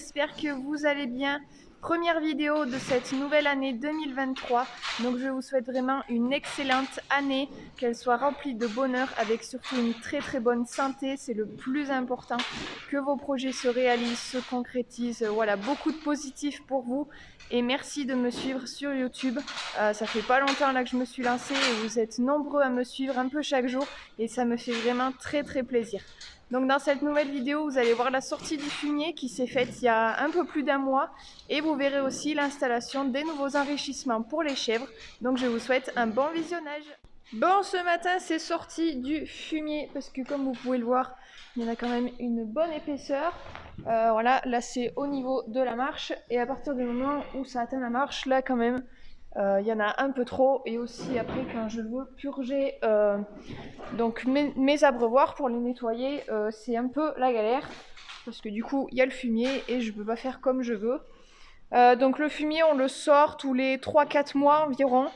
j'espère que vous allez bien. Première vidéo de cette nouvelle année 2023, donc je vous souhaite vraiment une excellente année, qu'elle soit remplie de bonheur avec surtout une très bonne santé, c'est le plus important, que vos projets se réalisent, se concrétisent, voilà, beaucoup de positifs pour vous et merci de me suivre sur YouTube. Ça fait pas longtemps là que je me suis lancée et vous êtes nombreux à me suivre un peu chaque jour et ça me fait vraiment très plaisir. Donc dans cette nouvelle vidéo, vous allez voir la sortie du fumier qui s'est faite il y a un peu plus d'un mois et vous verrez aussi l'installation des nouveaux enrichissements pour les chèvres. Donc je vous souhaite un bon visionnage. Bon, ce matin c'est sorti du fumier parce que comme vous pouvez le voir, il y en a quand même une bonne épaisseur. Voilà, là c'est au niveau de la marche et à partir du moment où ça atteint la marche, là quand même il y en a un peu trop et aussi après quand je veux purger donc mes abreuvoirs pour les nettoyer, c'est un peu la galère parce que du coup il y a le fumier et je peux pas faire comme je veux. Donc le fumier on le sort tous les 3-4 mois environ,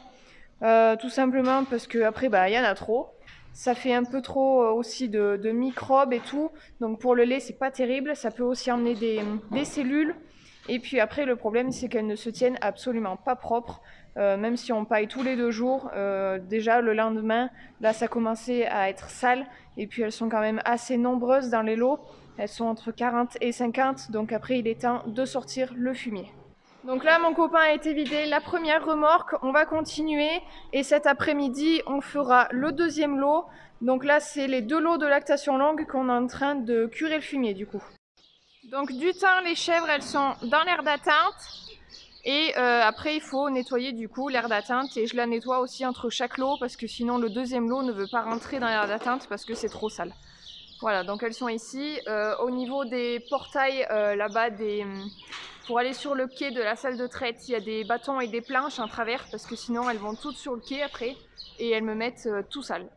tout simplement parce que après il y en a trop. Ça fait un peu trop aussi de microbes et tout, donc pour le lait c'est pas terrible, ça peut aussi emmener des cellules. Et puis après le problème c'est qu'elles ne se tiennent absolument pas propres, même si on paille tous les 2 jours, déjà le lendemain, là ça commençait à être sale, et puis elles sont quand même assez nombreuses dans les lots, elles sont entre 40 et 50, donc après il est temps de sortir le fumier. Donc là mon copain a été vidé la première remorque, on va continuer, et cet après-midi on fera le deuxième lot, donc là c'est les 2 lots de lactation longue qu'on est en train de curer le fumier du coup. Donc du temps les chèvres elles sont dans l'aire d'attente. Et après il faut nettoyer du coup l'aire d'attente et je la nettoie aussi entre chaque lot parce que sinon le deuxième lot ne veut pas rentrer dans l'aire d'attente parce que c'est trop sale. Voilà, donc elles sont ici. Au niveau des portails là-bas, pour aller sur le quai de la salle de traite, il y a des bâtons et des planches en travers parce que sinon elles vont toutes sur le quai après et elles me mettent tout sale.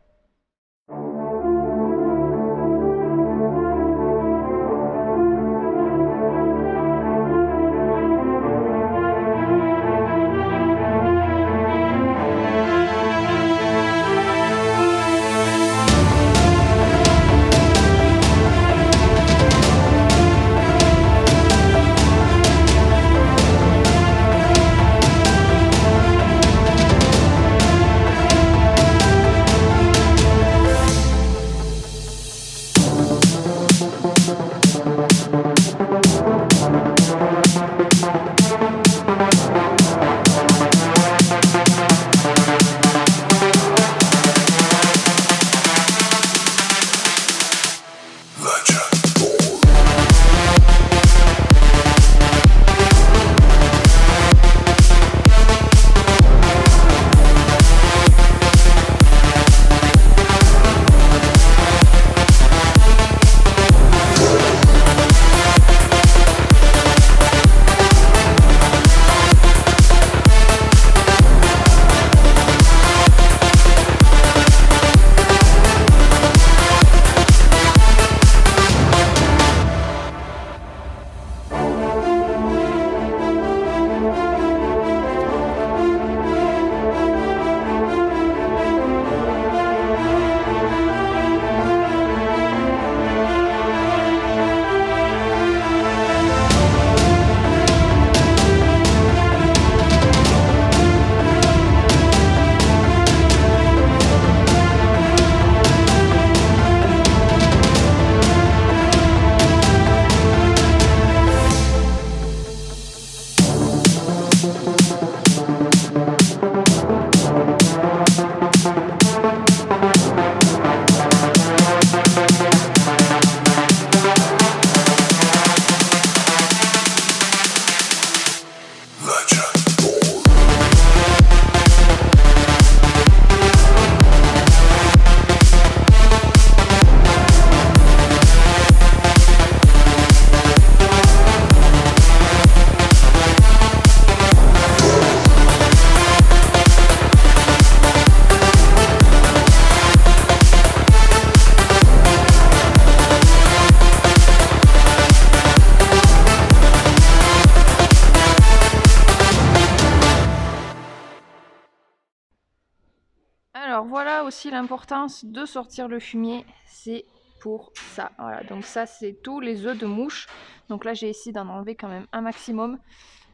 Alors voilà aussi l'importance de sortir le fumier, c'est pour ça. Voilà, donc ça c'est tous les œufs de mouche. Donc là j'ai essayé d'en enlever quand même un maximum.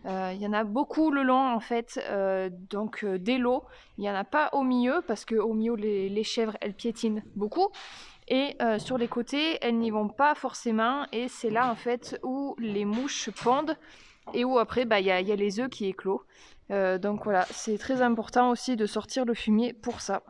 Il y en a beaucoup le long en fait, des lots. Il n'y en a pas au milieu parce qu'au milieu les chèvres elles piétinent beaucoup. Et sur les côtés elles n'y vont pas forcément. Et c'est là en fait où les mouches pondent et où après il y a les œufs qui éclosent. Donc voilà, c'est très important aussi de sortir le fumier pour ça.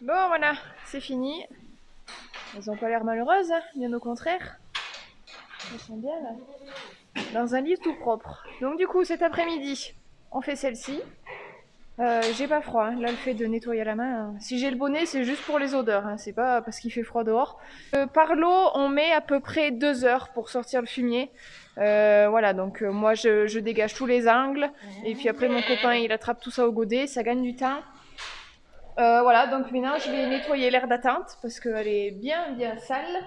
Bon voilà, c'est fini. Elles n'ont pas l'air malheureuses, hein, bien au contraire. Elles sont bien là. Dans un lit tout propre. Donc du coup cet après-midi, on fait celle-ci. J'ai pas froid, hein. Là le fait de nettoyer la main, hein. Si j'ai le bonnet c'est juste pour les odeurs, hein. C'est pas parce qu'il fait froid dehors. Par l'eau on met à peu près 2 heures pour sortir le fumier. Voilà, donc moi je dégage tous les angles. Et puis après mon copain il attrape tout ça au godet, ça gagne du temps. Voilà, donc maintenant je vais nettoyer l'aire d'attente parce qu'elle est bien sale.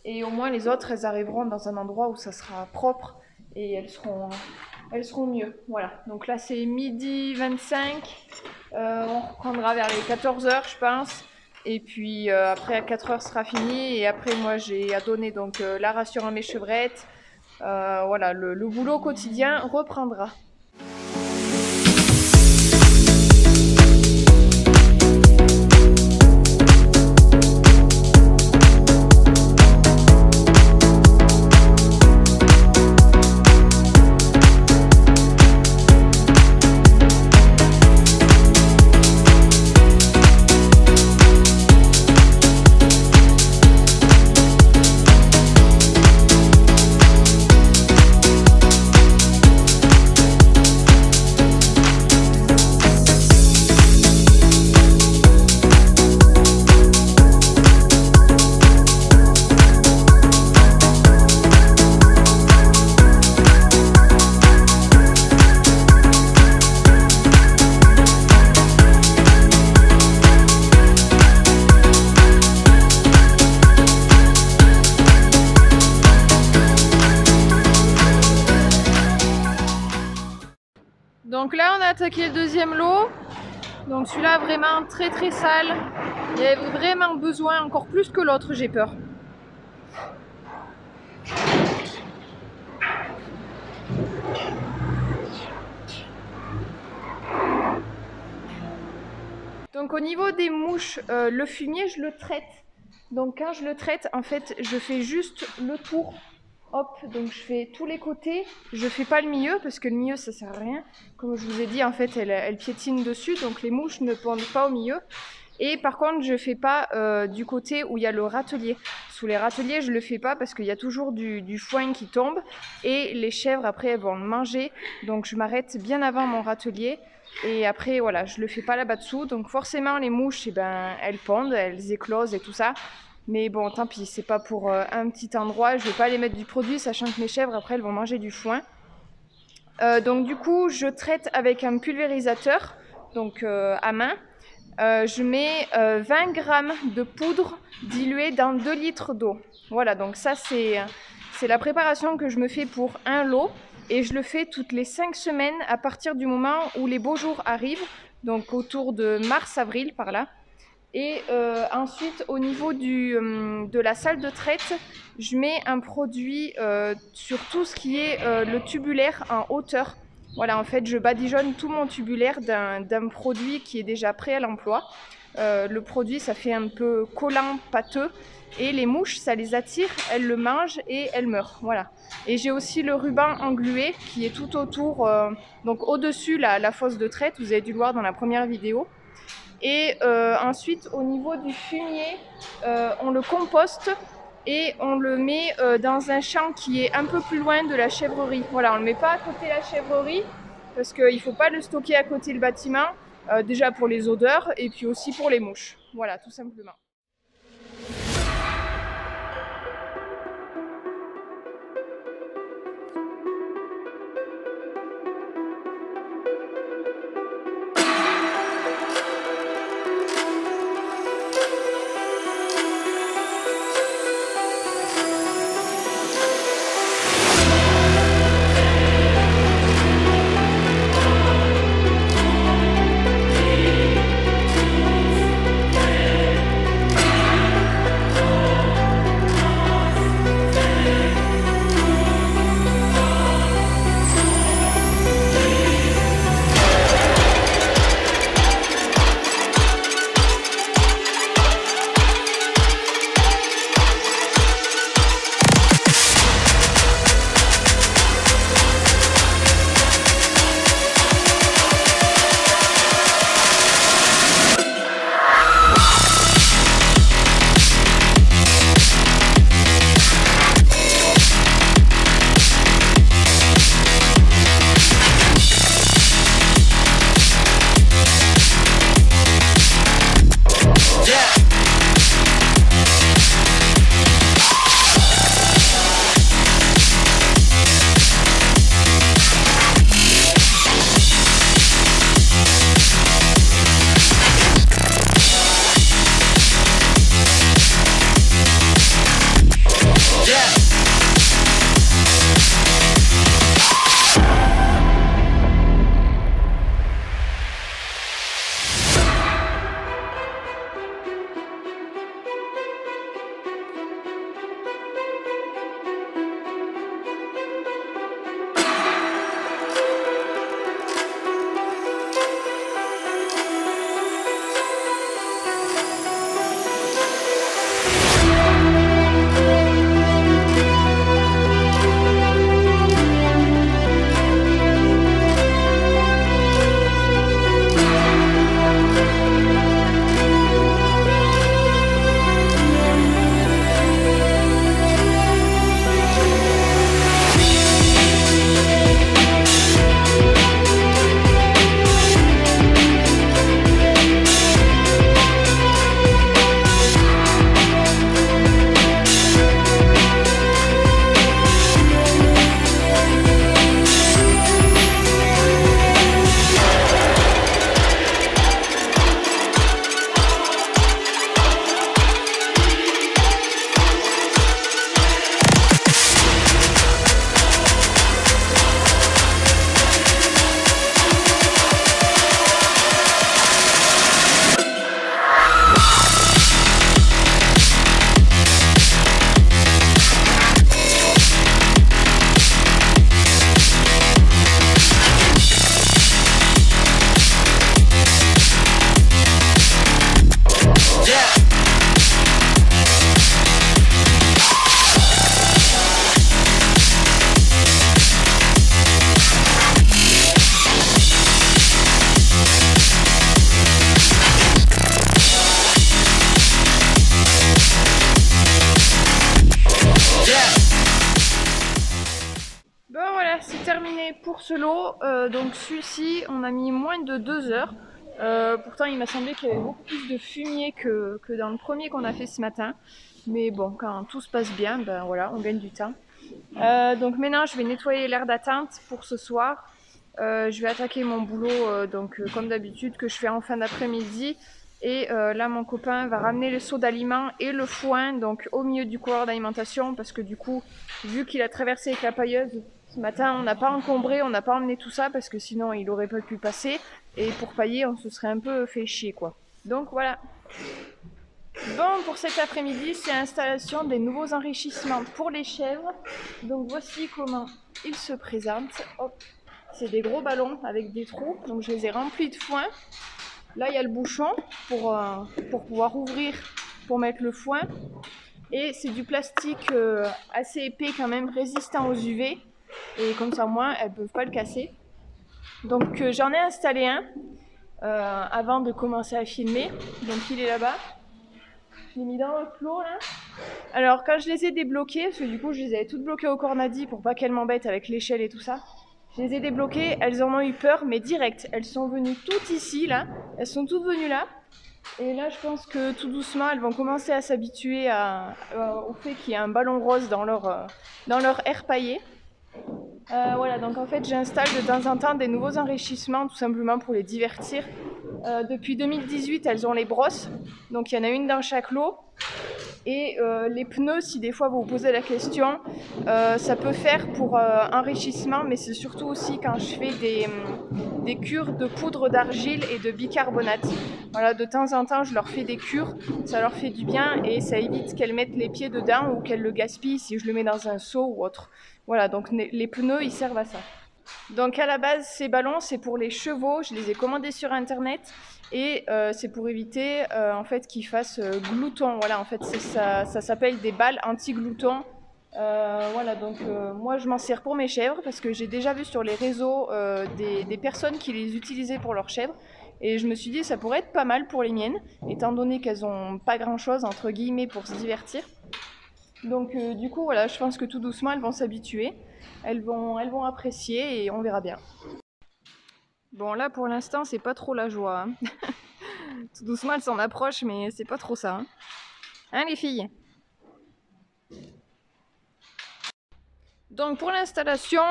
Et au moins les autres elles arriveront dans un endroit où ça sera propre et elles seront mieux. Voilà, donc là c'est midi 25, on reprendra vers les 14h je pense. Et puis après à 4h sera fini et après moi j'ai à donner donc la ration à mes chevrettes. Voilà, le boulot quotidien reprendra. Donc là on a attaqué le deuxième lot. Donc celui-là vraiment très sale. Il y avait vraiment besoin, encore plus que l'autre, j'ai peur. Donc au niveau des mouches, le fumier je le traite. Donc quand je le traite, en fait je fais juste le tour. Hop, donc je fais tous les côtés, je fais pas le milieu parce que le milieu ça sert à rien. Comme je vous ai dit, en fait elles piétinent dessus, donc les mouches ne pondent pas au milieu. Et par contre, je fais pas du côté où il y a le râtelier. Sous les râteliers, je le fais pas parce qu'il y a toujours du foin qui tombe et les chèvres après elles vont le manger. Donc je m'arrête bien avant mon râtelier. Et après, voilà, je le fais pas là-bas dessous. Donc forcément, les mouches, eh ben, elles pondent, elles éclosent et tout ça. Mais bon, tant pis, c'est pas pour un petit endroit. Je vais pas aller mettre du produit, sachant que mes chèvres, après, elles vont manger du foin. Donc du coup, je traite avec un pulvérisateur, donc à main. Je mets 20 grammes de poudre diluée dans 2 litres d'eau. Voilà, donc ça c'est la préparation que je me fais pour un lot. Et je le fais toutes les 5 semaines à partir du moment où les beaux jours arrivent, donc autour de mars-avril par là. Et ensuite, au niveau de la salle de traite, je mets un produit sur tout ce qui est le tubulaire en hauteur. Voilà, en fait, je badigeonne tout mon tubulaire d'un produit qui est déjà prêt à l'emploi. Le produit, ça fait un peu collant, pâteux. Et les mouches, ça les attire, elles le mangent et elles meurent. Voilà. Et j'ai aussi le ruban englué qui est tout autour, donc au-dessus la fosse de traite. Vous avez dû le voir dans la première vidéo. Et ensuite, au niveau du fumier, on le composte et on le met dans un champ qui est un peu plus loin de la chèvrerie. Voilà, on ne le met pas à côté de la chèvrerie parce qu'il ne faut pas le stocker à côté du bâtiment, déjà pour les odeurs et puis aussi pour les mouches. Voilà, tout simplement. ce lot, donc celui-ci, on a mis moins de 2 heures. Pourtant, il m'a semblé qu'il y avait beaucoup plus de fumier que dans le premier qu'on a fait ce matin. Mais bon, quand tout se passe bien, ben voilà, on gagne du temps. Donc maintenant, je vais nettoyer l'aire d'attente pour ce soir. Je vais attaquer mon boulot, comme d'habitude, que je fais en fin d'après-midi. Et là, mon copain va ramener le seau d'aliments et le foin, donc au milieu du couloir d'alimentation, parce que du coup, vu qu'il a traversé avec la pailleuse, ce matin, on n'a pas encombré, on n'a pas emmené tout ça, parce que sinon, il aurait pas pu passer. Et pour pailler, on se serait un peu fait chier, quoi. Donc voilà. Bon, pour cet après-midi, c'est l'installation des nouveaux enrichissements pour les chèvres. Donc voici comment ils se présentent. Hop. C'est des gros ballons avec des trous, donc je les ai remplis de foin. Là, il y a le bouchon pour pouvoir ouvrir, pour mettre le foin. Et c'est du plastique assez épais quand même, résistant aux UV. Et comme ça, au moins, elles ne peuvent pas le casser. Donc j'en ai installé un avant de commencer à filmer. Donc il est là-bas. Je l'ai mis dans le flot là. Alors quand je les ai débloqués, parce que du coup je les avais toutes bloquées au cornadi pour pas qu'elles m'embêtent avec l'échelle et tout ça. Je les ai débloquées, elles en ont eu peur, mais direct. Elles sont venues toutes ici là. Elles sont toutes venues là. Et là je pense que tout doucement elles vont commencer à s'habituer au fait qu'il y a un ballon rose dans leur air paillé. Voilà, donc en fait j'installe de temps en temps des nouveaux enrichissements tout simplement pour les divertir. Depuis 2018 elles ont les brosses, donc il y en a une dans chaque lot. Et les pneus, si des fois vous vous posez la question, ça peut faire pour enrichissement, mais c'est surtout aussi quand je fais des cures de poudre d'argile et de bicarbonate. Voilà, de temps en temps je leur fais des cures, ça leur fait du bien et ça évite qu'elles mettent les pieds dedans ou qu'elles le gaspillent si je le mets dans un seau ou autre. Voilà, donc les pneus ils servent à ça. Donc à la base ces ballons c'est pour les chevaux, je les ai commandés sur internet. Et c'est pour éviter en fait qu'ils fassent glouton. Voilà, en fait ça s'appelle des balles anti-glouton. Voilà, donc moi je m'en sers pour mes chèvres parce que j'ai déjà vu sur les réseaux des personnes qui les utilisaient pour leurs chèvres. Et je me suis dit ça pourrait être pas mal pour les miennes, étant donné qu'elles ont pas grand chose entre guillemets pour se divertir. Donc du coup voilà, je pense que tout doucement elles vont s'habituer, elles vont apprécier et on verra bien. Bon là pour l'instant c'est pas trop la joie. Hein. Tout doucement elles s'en approchent mais c'est pas trop ça. Hein, hein les filles? Donc pour l'installation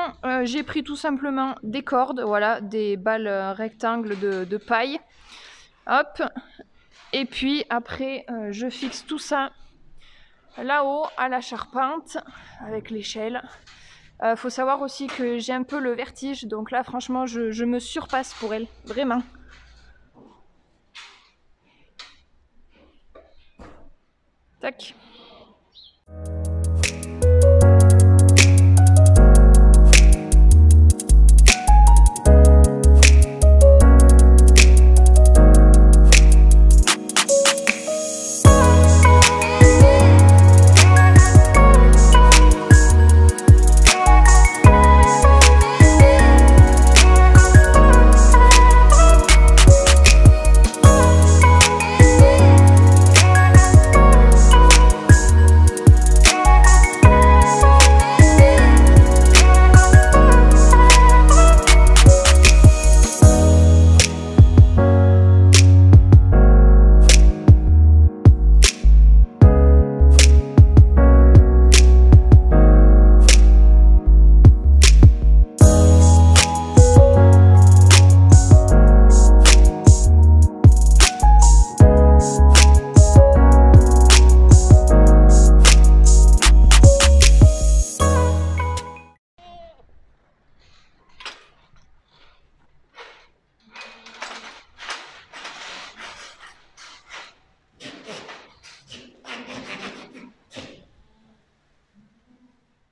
j'ai pris tout simplement des cordes, voilà, des balles rectangles de paille. Hop. Et puis après je fixe tout ça là-haut à la charpente avec l'échelle. Faut savoir aussi que j'ai un peu le vertige, donc là franchement je me surpasse pour elle, vraiment. Tac.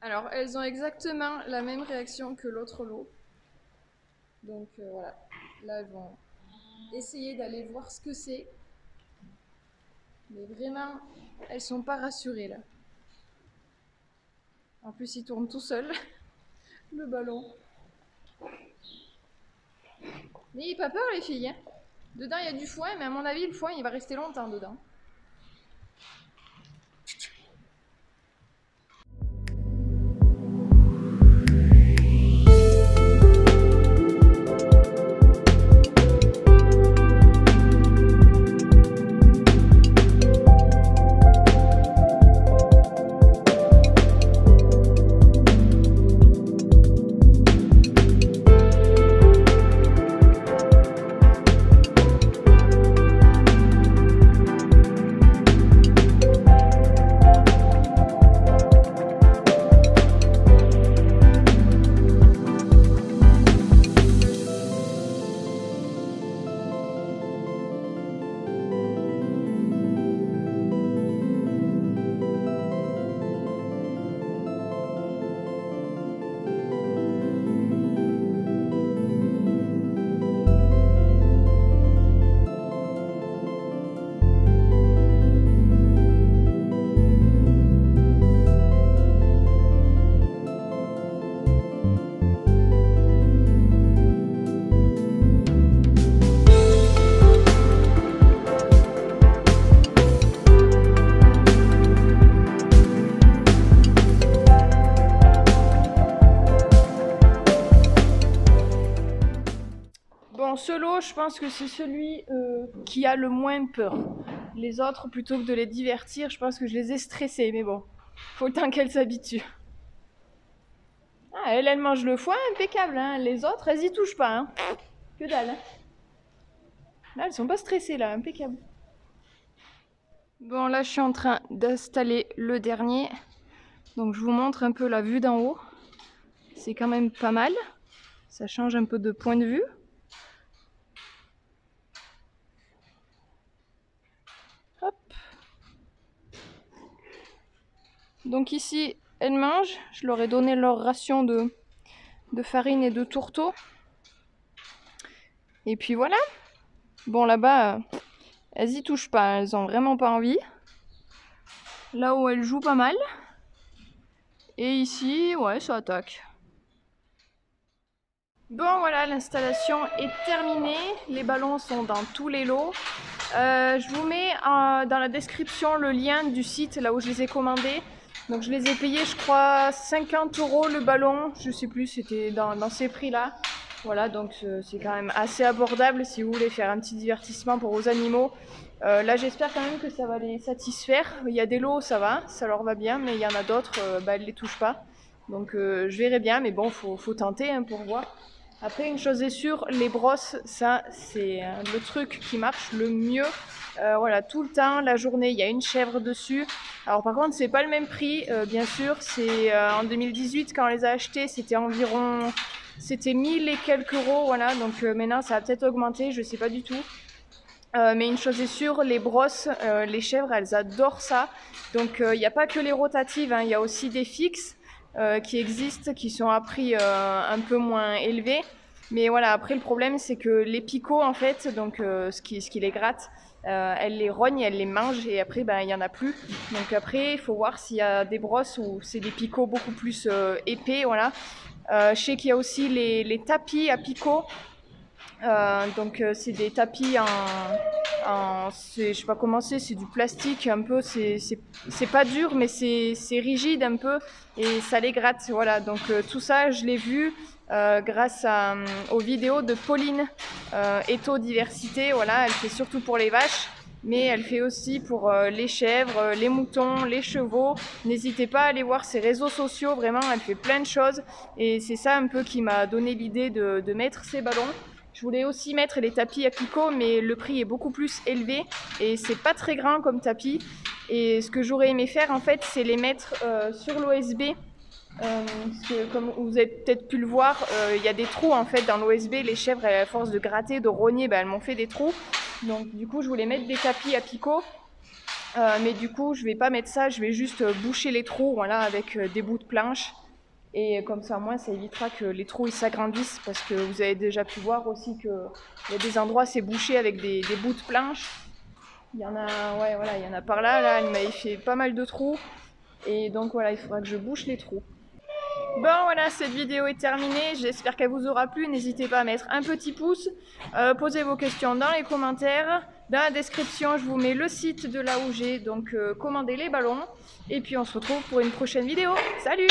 Alors, elles ont exactement la même réaction que l'autre lot. Donc voilà, là elles vont essayer d'aller voir ce que c'est. Mais vraiment, elles sont pas rassurées là. En plus, il tourne tout seul, le ballon. N'ayez pas peur les filles, hein. Dedans il y a du foin, mais à mon avis le foin il va rester longtemps dedans. Bon, ce lot, je pense que c'est celui qui a le moins peur. Les autres, plutôt que de les divertir, je pense que je les ai stressés, mais bon, faut le temps qu'elles s'habituent. Ah, elle mange le foie, impeccable, hein. Les autres, elles y touchent pas, hein. Que dalle, hein. Là, elles sont pas stressées, là, impeccable. Bon, là, je suis en train d'installer le dernier. Donc, je vous montre un peu la vue d'en haut. C'est quand même pas mal. Ça change un peu de point de vue. Hop. Donc ici, elles mangent. Je leur ai donné leur ration de farine et de tourteau. Et puis voilà. Bon, là-bas, elles y touchent pas. Elles ont vraiment pas envie. Là où elles jouent pas mal. Et ici, ouais, ça attaque. Bon, voilà, l'installation est terminée. Les ballons sont dans tous les lots. Je vous mets dans la description le lien du site là où je les ai commandés. Donc je les ai payés, je crois, 50 € le ballon. Je sais plus, c'était dans ces prix-là. Voilà, donc c'est quand même assez abordable si vous voulez faire un petit divertissement pour vos animaux. Là, j'espère quand même que ça va les satisfaire. Il y a des lots, ça va, ça leur va bien, mais il y en a d'autres, elles ne les touchent pas. Donc je verrai bien, mais bon, faut tenter hein, pour voir. Après, une chose est sûre, les brosses, ça, c'est le truc qui marche le mieux. Voilà, tout le temps, la journée, il y a une chèvre dessus. Alors par contre, c'est pas le même prix, bien sûr. C'est en 2018, quand on les a achetés, c'était environ... C'était 1000 et quelques euros, voilà. Donc maintenant, ça a peut-être augmenté, je sais pas du tout. Mais une chose est sûre, les brosses, les chèvres, elles adorent ça. Donc il n'y a pas que les rotatives, hein, il y a aussi des fixes qui existent, qui sont à prix un peu moins élevé. Mais voilà, après le problème c'est que les picots en fait, donc ce qui les gratte, elles les rognent, elles les mangent et après ben il y en a plus. Donc après il faut voir s'il y a des brosses où c'est des picots beaucoup plus épais, voilà. Je sais qu'il y a aussi les tapis à picots. Donc c'est des tapis je sais pas comment c'est du plastique un peu, c'est pas dur mais c'est rigide un peu et ça les gratte, voilà. Donc tout ça je l'ai vu grâce aux vidéos de Pauline Eto Diversité, voilà, elle fait surtout pour les vaches. Mais elle fait aussi pour les chèvres, les moutons, les chevaux. N'hésitez pas à aller voir ses réseaux sociaux, vraiment, elle fait plein de choses. Et c'est ça un peu qui m'a donné l'idée de mettre ces ballons. Je voulais aussi mettre les tapis à picots, mais le prix est beaucoup plus élevé et c'est pas très grand comme tapis. Et ce que j'aurais aimé faire, en fait, c'est les mettre sur l'OSB. Parce que, comme vous avez peut-être pu le voir, il y a des trous en fait dans l'OSB. Les chèvres, à force de gratter, de rogner, elles m'ont fait des trous. Donc du coup, je voulais mettre des tapis à picots. Mais du coup, je vais pas mettre ça. Je vais juste boucher les trous, voilà, avec des bouts de planche. Et comme ça, au moins, ça évitera que les trous ils s'agrandissent parce que vous avez déjà pu voir aussi qu'il y a des endroits c'est bouché avec des bouts de planche. Il y en a, ouais, voilà, il y en a par là, elle m'avait fait pas mal de trous. Et donc voilà, il faudra que je bouche les trous. Bon voilà, cette vidéo est terminée, j'espère qu'elle vous aura plu. N'hésitez pas à mettre un petit pouce, posez vos questions dans les commentaires. Dans la description, je vous mets le site de là où j'ai donc commandé les ballons. Et puis on se retrouve pour une prochaine vidéo. Salut!